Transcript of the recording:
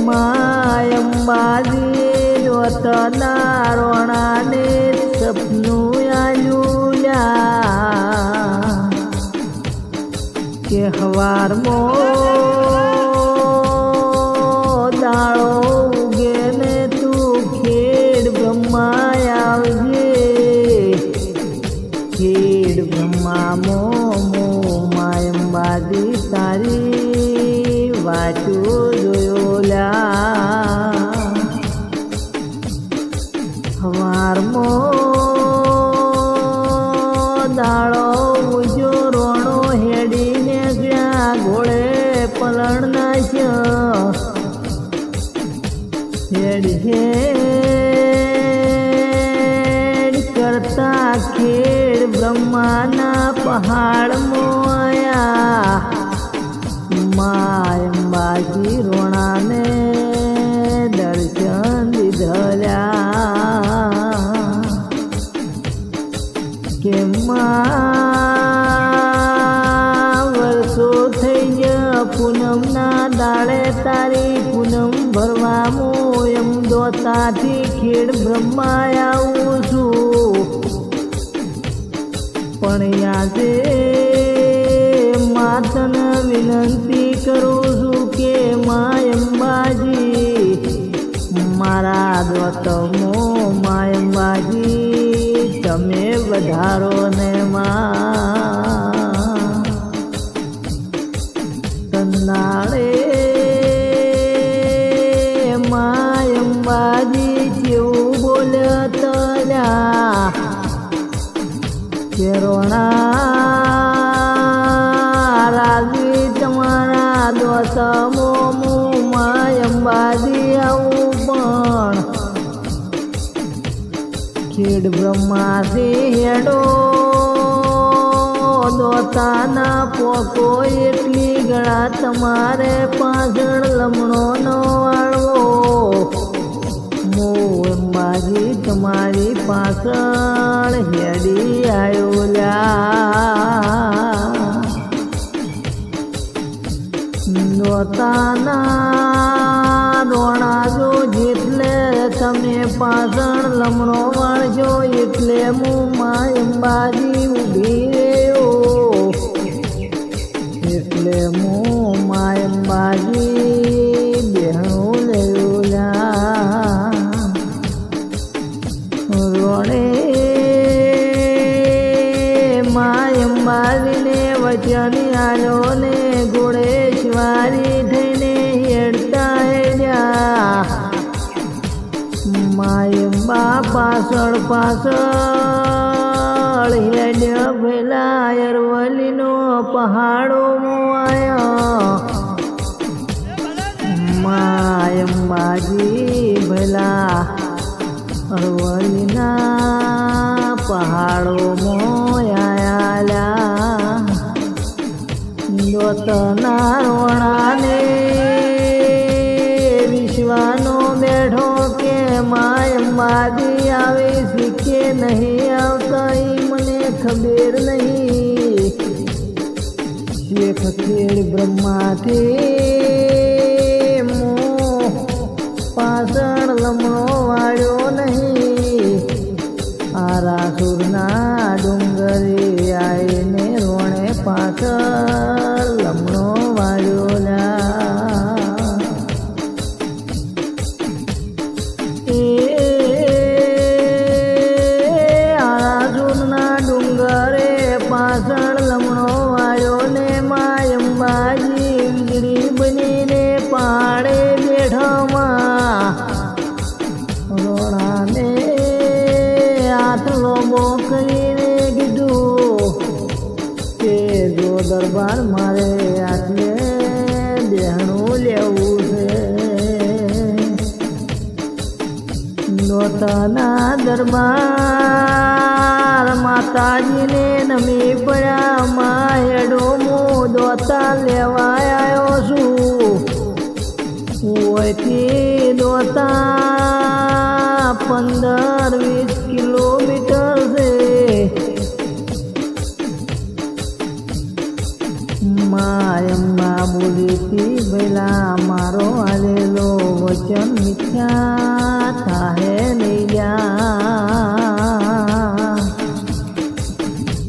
my Ambaji જોતના રોણાને સપનું આલ્યું કે હવારમાં દાળો ઉગે ને તું ખેડ બ્રહ્મા આવજે ખેડ બ્રહ્મા માય અંબાજી તારી વાટું જોયોલા હવારમાં દાળો ઉજો રોણો હેડીને ગયા ઘોડે પલણ નાશ્યો હેડ હેડ કરતા ખેડ બ્રહ્માના પહાડમાં આયા માય અંબાજી રોણાને દર્શન દીધલ્યા કે વર્ષો થઈ ગયા પૂનમના દાડે તારી પૂનમ ભરવામાં એમ દોતાથી ખેડ બ્રહ્મા આવું છું પણ યાદે માતને વિનંતી કરું છું કે માય અંબાજી મારા દોતમો માય અંબાજી તમે વધારો ને કંદાળે માય અંબાજી કેવું બોલ્યા તલ્યા કે રોણા રાજવી તમારા દોતમો માય અંબાજી આવું પણ ખેડ બ્રહ્માથી હેડો દોતાના પોકો એટલી ગળા તમારે પાછળ લમણો ન વાળવો મો અંબાજી તમારી પાછળ હેડી આવ્યો દોતાના રોણા જો જેટલે તમે પાછળ લમણો વાળજો એટલે હું માય અંબાજી ઊભી રહ્યો એટલે હું માય અંબાજી બેહણું લેવું રોડે માય અંબાજીને વચન આલ્યો ને ઘોડેશ્વરી થઈને હેડતા હેડ્યા માય અંબા પાછળ પાછળ હેડ્યો પેલા અરવલ્લીનો પહાડો મોવાયો માય અંબાજી ભલા અરવલ્લીના પહાડો મોયાલા દોતના રોણાને વિશ્વાનો બેઠો કે માય અંબાજી આવે શીખે નહીં આવતા મને ખબર નહીં શેખ ખેડ બ્રહ્માથી મો પાછળ લમણો વાળ્યો નહીં આરાસુરના ડુંગરે આવીને રોણે પાછળ લમણો વાળ્યો આરાસુરના ડુંગરે પાછળ લમણો વાળ્યો ને માય અંબાજી વીજળી બનીને પાડે બેઠામાં રોણાને હાથ લોબો કરીને કીધું કે જો દરબાર મારે આટલે બેહણું લેવું છે દોતાના દરબાર માતાજીને નમી પડ્યા માં હેડો હું દોતા લેવા આવ્યો છું ઓયથી દોતા 15-20 કિલોમીટર છે માં અંબા બોલીતી ભૈલા મારો આલેલો વચન મિથ્યા થાહે નહીં જા